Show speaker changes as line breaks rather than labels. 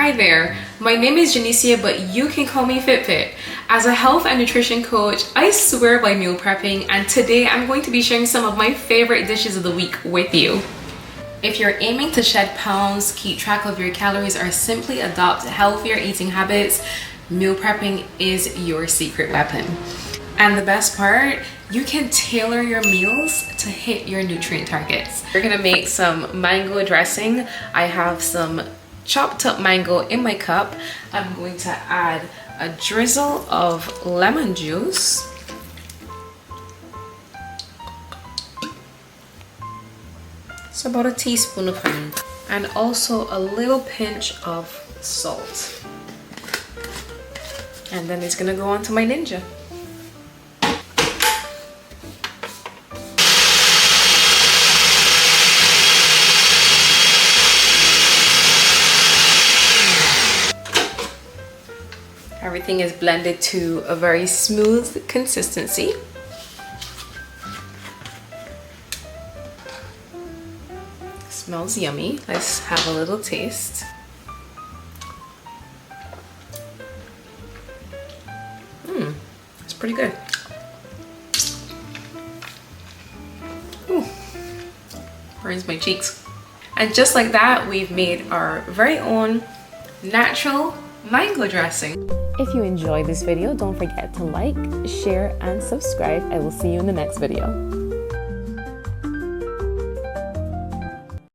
Hi there, my name is Janicia, but you can call me Fitfit. As a health and nutrition coach, I swear by meal prepping, and today I'm going to be sharing some of my favorite dishes of the week with you. If you're aiming to shed pounds, keep track of your calories, or simply adopt healthier eating habits, meal prepping is your secret weapon. And the best part, you can tailor your meals to hit your nutrient targets. We're gonna make some mango dressing. I have some chopped up mango in my cup. I'm going to add a drizzle of lemon juice. It's about a teaspoon of honey. And also a little pinch of salt. And then it's gonna go on to my Ninja. Everything is blended to a very smooth consistency. Smells yummy. Let's have a little taste. It's pretty good. Ooh, burns my cheeks. And just like that, we've made our very own natural mango dressing.
If you enjoyed this video, don't forget to like, share, and subscribe. I will see you in the next video.